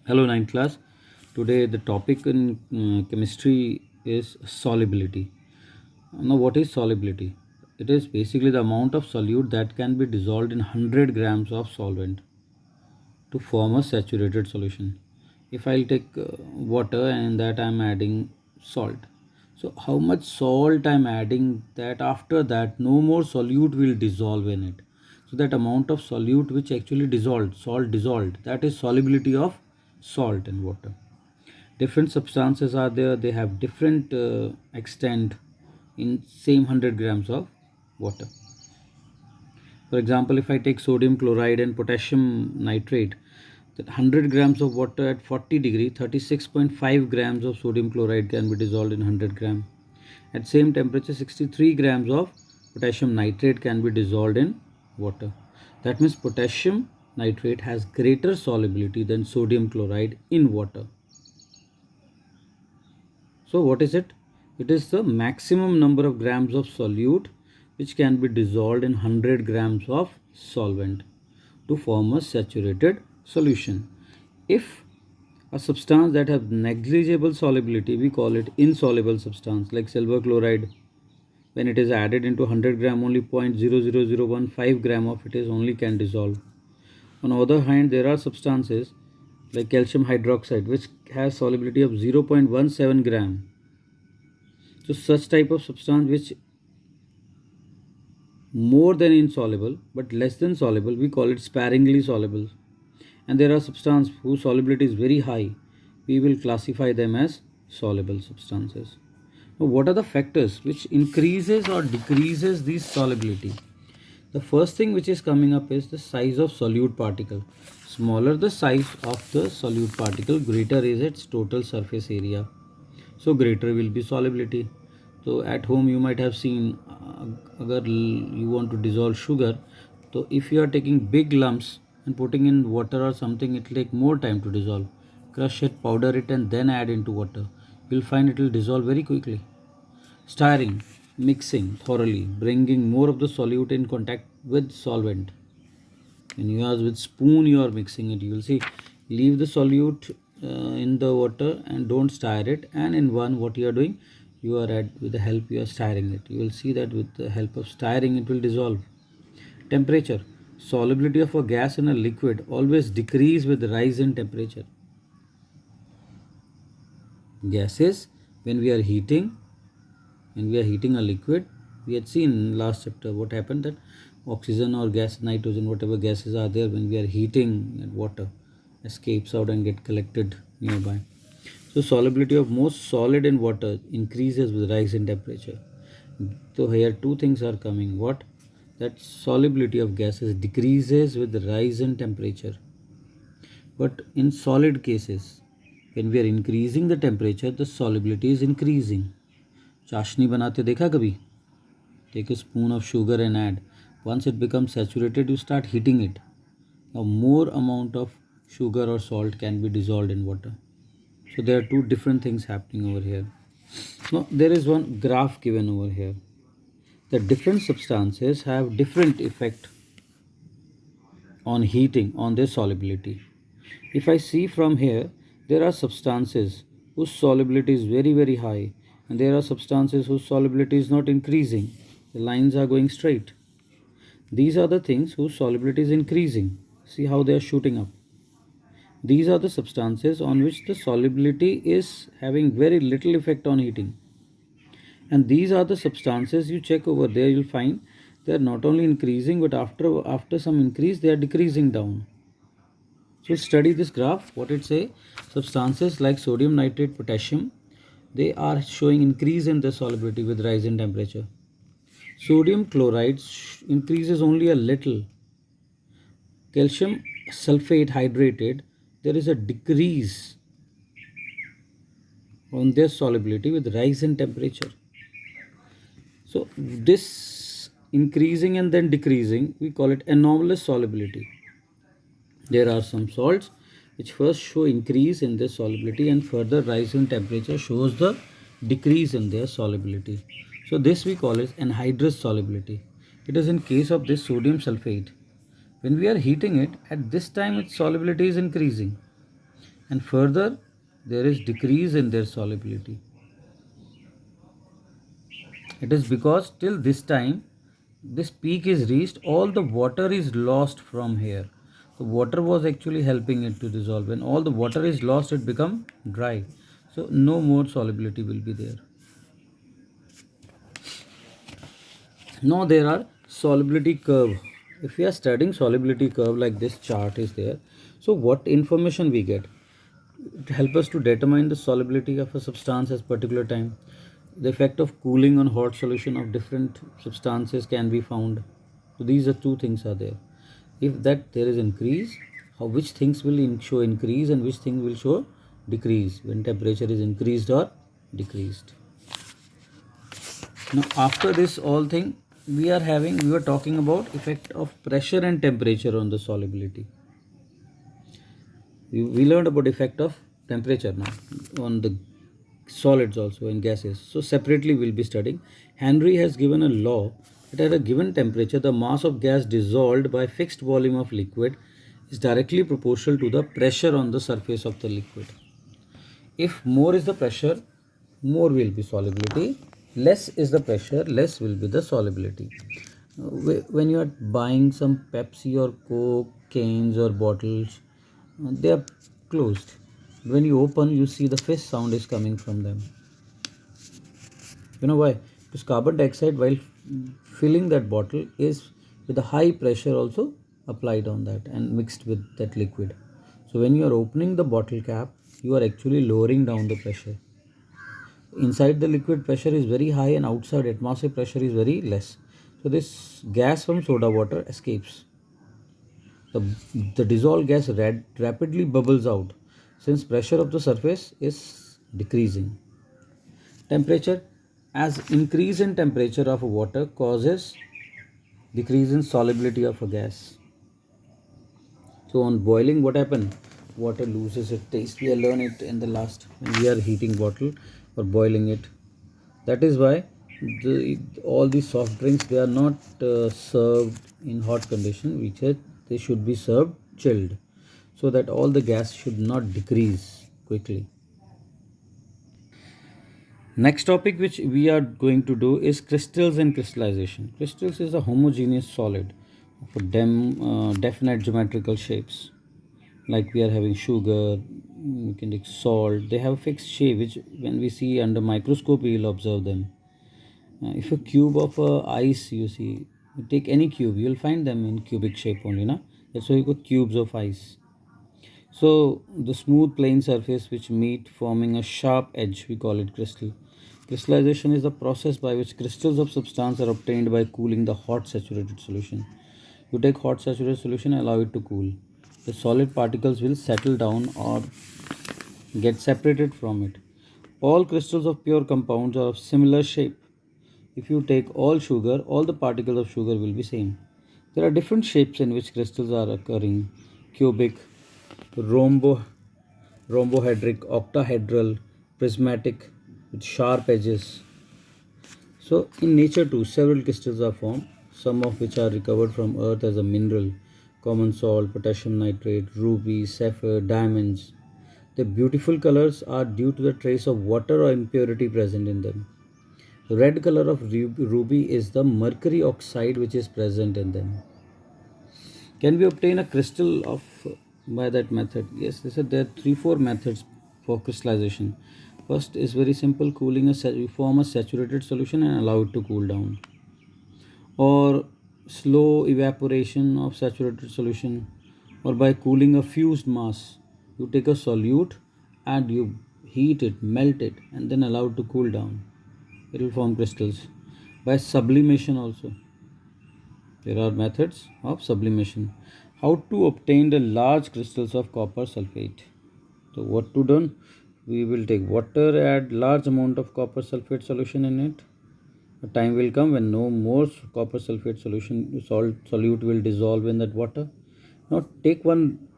Hello, ninth class. Today, the topic in chemistry is solubility. Now, what is solubility? It is basically the amount of solute that can be dissolved in 100 grams of solvent to form a saturated solution. If I'll take water and that I'm adding salt. So, how much salt I'm adding, that after that no more solute will dissolve in it. So, that amount of solute which actually dissolved, salt dissolved, that is solubility of salt in water. Different substances are there, they have different extent in same 100 grams of water. For example, if I take sodium chloride and potassium nitrate, that 100 grams of water at 40 degree, 36.5 grams of sodium chloride can be dissolved in 100 gram. At same temperature, 63 grams of potassium nitrate can be dissolved in water. That means potassium nitrate has greater solubility than sodium chloride in water. So what is it? It is the maximum number of grams of solute which can be dissolved in 100 grams of solvent to form a saturated solution. If a substance that has negligible solubility, we call it insoluble substance, like silver chloride. When it is added into 100 gram, only 0.00015 gram of it is only can dissolve. On the other hand, there are substances like calcium hydroxide which has solubility of 0.17 gram. So such type of substance which more than insoluble but less than soluble, we call it sparingly soluble. And there are substances whose solubility is very high, we will classify them as soluble substances. Now, what are the factors which increases or decreases this solubility? The first thing which is coming up is the size of solute particle. Smaller the size of the solute particle, greater is its total surface area. So greater will be solubility. So at home you might have seen, agar you want to dissolve sugar, so if you are taking big lumps and putting in water or something, it will take more time to dissolve. Crush it, powder it, and then add into water. You will find it will dissolve very quickly. Stirring, mixing thoroughly, bringing more of the solute in contact with solvent. When you are with spoon, you are mixing it. You will see, leave the solute in the water and don't stir it. And in one, what you are doing, you are with the help you are stirring it. You will see that with the help of stirring, it will dissolve. Temperature, solubility of a gas in a liquid always decrease with rise in temperature. Gases, when we are heating a liquid, we had seen in last chapter what happened, that oxygen or gas, nitrogen, whatever gases are there, when we are heating water, escapes out and get collected nearby. So solubility of most solid in water increases with rise in temperature. So here two things are coming. What? That solubility of gases decreases with the rise in temperature. But in solid cases, when we are increasing the temperature, the solubility is increasing. चाशनी बनाते देखा कभी? Take a spoon of sugar and add. Once it becomes saturated, you start heating it. Now more amount of sugar or salt can be dissolved in water. So there are two different things happening over here. Now there is one graph given over here. The different substances have different effect on heating on their solubility. If I see from here, there are substances whose solubility is very high, and there are substances whose solubility is not increasing. The lines are going straight. These are the things whose solubility is increasing. See how they are shooting up. These are the substances on which the solubility is having very little effect on heating. And these are the substances, you check over there, you'll find they are not only increasing, but after some increase, they are decreasing down. So study this graph. What it say? Substances like sodium nitrate, potassium, they are showing increase in the solubility with rise in temperature. Sodium chloride increases only a little. Calcium sulfate hydrated, there is a decrease on their solubility with rise in temperature. So this increasing and then decreasing, we call it anomalous solubility. There are some salts which first show increase in their solubility and further rise in temperature shows the decrease in their solubility. So this we call it anhydrous solubility. It is in case of this sodium sulfate. When we are heating it, at this time its solubility is increasing. and further there is decrease in their solubility. It is because till this time this peak is reached, all the water is lost from here. The water was actually helping it to dissolve. When all the water is lost, it become dry. So no more solubility will be there. Now there are solubility curve. If we are studying solubility curve like this chart is there, so what information we get? It helps us to determine the solubility of a substance at particular time. The effect of cooling on hot solution of different substances can be found. So these are two things are there. If that there is increase, how which things will show increase and which thing will show decrease when temperature is increased or decreased. Now after this all thing we were talking about effect of pressure and temperature on the solubility. We learned about effect of temperature now on the solids also and gases. So separately we'll be studying. Henry has given a law that at a given temperature the mass of gas dissolved by fixed volume of liquid is directly proportional to the pressure on the surface of the liquid. If more is the pressure, more will be solubility. Less is the pressure, less will be the solubility. When you are buying some Pepsi or Coke cans or bottles, they are closed. When you open, you see the fish sound is coming from them. You know why? Because carbon dioxide, while filling that bottle, is with a high pressure also applied on that and mixed with that liquid. So when you are opening the bottle cap, you are actually lowering down the pressure. Inside the liquid pressure is very high and outside atmospheric pressure is very less. So this gas from soda water escapes. The dissolved gas rapidly bubbles out since pressure of the surface is decreasing. Temperature, as increase in temperature of water causes decrease in solubility of a gas. So on boiling, what happens? Water loses its taste. We learn it in the last when we are heating bottle or boiling it. That is why all these soft drinks they are not served in hot condition. They should be served chilled, so that all the gas should not decrease quickly. Next topic which we are going to do is crystals and crystallization. Crystals is a homogeneous solid of definite geometrical shapes. Like we are having sugar, we can take salt. They have a fixed shape which when we see under microscope we will observe them. If a cube of ice you see, you take any cube, you will find them in cubic shape only, na? That's why you got cubes of ice. So the smooth plane surface which meet forming a sharp edge, we call it crystal. Crystallization is the process by which crystals of substance are obtained by cooling the hot saturated solution. You take hot saturated solution and allow it to cool. The solid particles will settle down or get separated from it. All crystals of pure compounds are of similar shape. If you take all sugar, all the particles of sugar will be same. There are different shapes in which crystals are occurring: cubic, rhombo, rhombohedric, octahedral, prismatic, with sharp edges. So in nature too, several crystals are formed, some of which are recovered from earth as a mineral: common salt, potassium nitrate, ruby, sapphire, diamonds. The beautiful colors are due to the trace of water or impurity present in them. The red color of ruby is the mercury oxide which is present in them. Can we obtain a crystal of by that method? Yes, they said there are 3-4 methods for crystallization. First is very simple: cooling you form a saturated solution and allow it to cool down, or slow evaporation of saturated solution, or by cooling a fused mass. You take a solute and you heat it, melt it, and then allow it to cool down. It will form crystals. By sublimation also. There are methods of sublimation. How to obtain the large crystals of copper sulfate? So what to do? We will take water, add large amount of copper sulfate solution in it. A time will come when no more copper sulfate solution solute will dissolve in that water. Now take one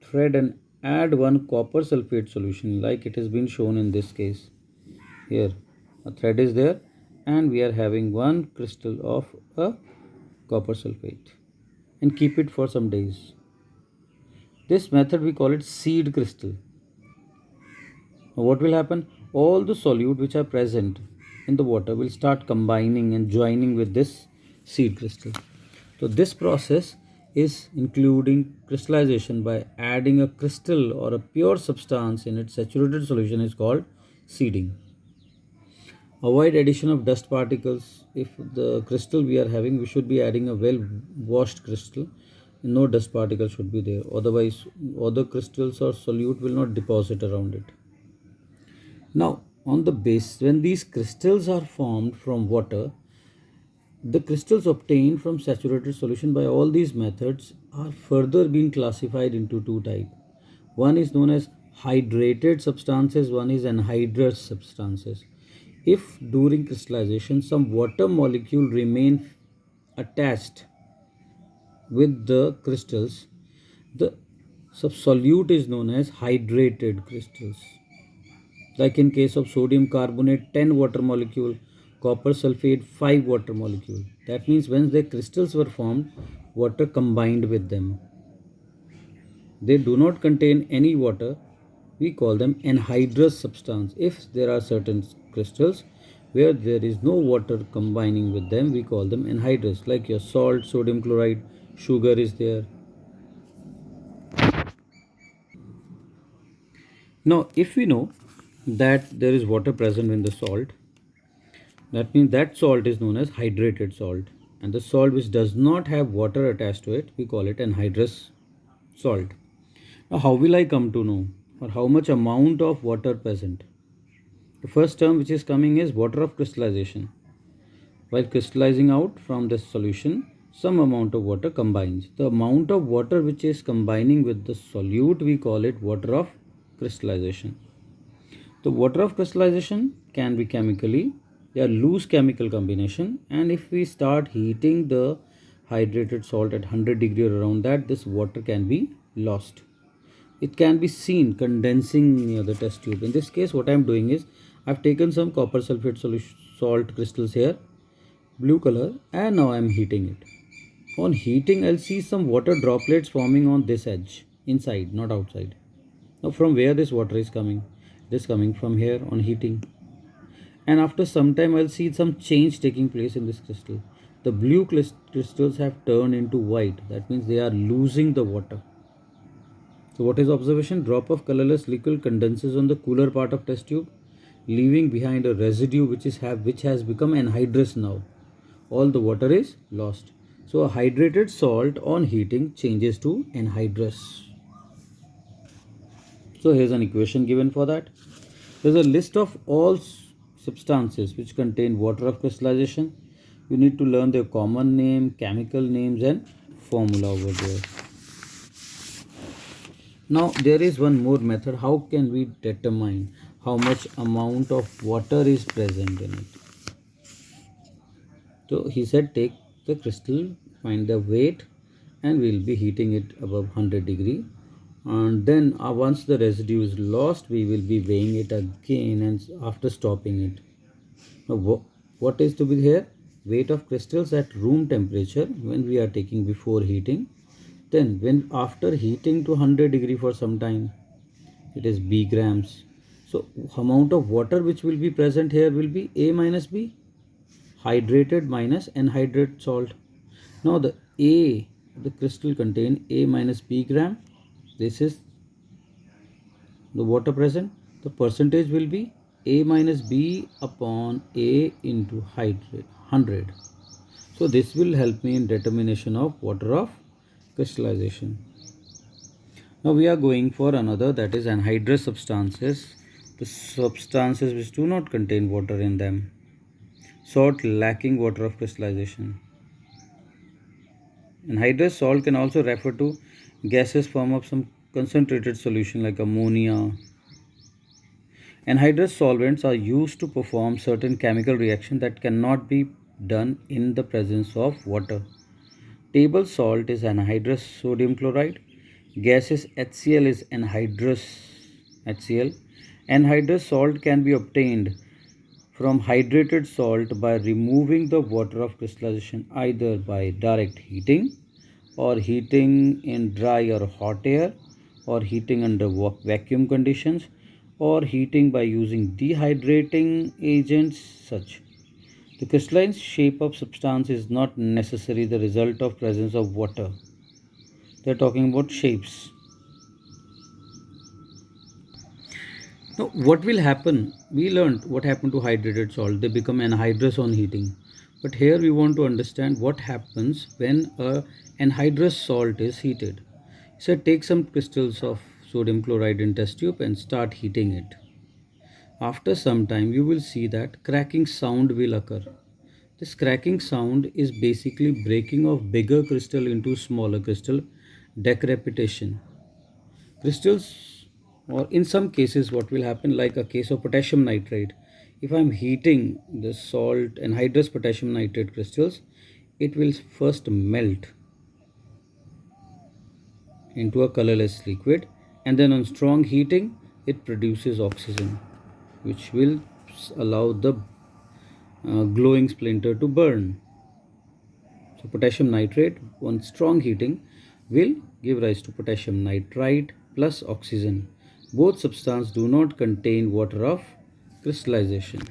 thread and add one copper sulfate solution like it has been shown in this case. Here a thread is there and we are having one crystal of a copper sulfate and keep it for some days. This method we call it seed crystal. Now what will happen? All the solute which are present in the water will start combining and joining with this seed crystal. So this process is including crystallization by adding a crystal or a pure substance in its saturated solution is called seeding. Avoid addition of dust particles. If the crystal we are having, we should be adding a well washed crystal. No dust particles should be there. Otherwise, other crystals or solute will not deposit around it. Now, on the base, when these crystals are formed from water, the crystals obtained from saturated solution by all these methods are further being classified into two types. One is known as hydrated substances, one is anhydrous substances. If during crystallization some water molecule remain attached with the crystals, the solute is known as hydrated crystals. Like in case of sodium carbonate, 10 water molecule, copper sulfate, 5 water molecule. That means when the crystals were formed, water combined with them. They do not contain any water. We call them anhydrous substance. If there are certain crystals where there is no water combining with them, we call them anhydrous. Like your salt, sodium chloride, sugar is there. Now, if we know that there is water present in the salt, that means that salt is known as hydrated salt. And the salt which does not have water attached to it, we call it anhydrous salt. Now, how will I come to know or how much amount of water present? The first term which is coming is water of crystallization. While crystallizing out from this solution, some amount of water combines. The amount of water which is combining with the solute, we call it water of crystallization. The water of crystallization can be chemically, they are loose chemical combination, and if we start heating the hydrated salt at 100 degree or around that, this water can be lost. It can be seen condensing near the test tube. In this case, what I am doing is I've taken some copper sulfate salt crystals here, blue color, and now I am heating it. On heating, I'll see some water droplets forming on this edge, inside, not outside. Now, from where this water is coming? It is coming from here on heating. And after some time, I'll see some change taking place in this crystal. The blue crystals have turned into white. That means they are losing the water. So what is observation? Drop of colorless liquid condenses on the cooler part of test tube, leaving behind a residue which has become anhydrous now. All the water is lost. So a hydrated salt on heating changes to anhydrous. So here's an equation given for that. There's a list of all substances which contain water of crystallization. You need to learn their common name, chemical names, and formula over there. Now there is one more method. How can we determine how much amount of water is present in it? So he said take the crystal, find the weight, and we'll be heating it above 100 degree. And then once the residue is lost, we will be weighing it again and after stopping it. Now what is to be here? Weight of crystals at room temperature when we are taking before heating. Then when after heating to 100 degree for some time, it is B grams. So amount of water which will be present here will be A minus B, hydrated minus anhydrated salt. Now the crystal contain A minus B gram. This is the water present. The percentage will be A minus B upon A into 100. So this will help me in determination of water of crystallization. Now we are going for another, that is anhydrous substances, the substances which do not contain water in them. Salt lacking water of crystallization. Anhydrous salt can also refer to gaseous form of some concentrated solution like ammonia. Anhydrous solvents are used to perform certain chemical reactions that cannot be done in the presence of water. Table salt is anhydrous sodium chloride. Gaseous HCl is anhydrous HCl. Anhydrous salt can be obtained from hydrated salt by removing the water of crystallization either by direct heating or heating in dry or hot air or heating under vacuum conditions or heating by using dehydrating agents such. The crystalline shape of substance is not necessarily the result of presence of water. They are talking about shapes. Now, what will happen? We learned what happened to hydrated salt. They become anhydrous on heating. But here we want to understand what happens when a anhydrous salt is heated. So take some crystals of sodium chloride in test tube and start heating it. After some time, you will see that cracking sound will occur. This cracking sound is basically breaking of bigger crystal into smaller crystal, decrepitation. Crystals, or in some cases what will happen, like a case of potassium nitrate, if I'm heating the salt anhydrous potassium nitrate crystals, it will first melt into a colorless liquid, and then on strong heating it produces oxygen, which will allow the glowing splinter to burn. So potassium nitrate on strong heating will give rise to potassium nitrite plus oxygen. Both substances do not contain water of crystallization.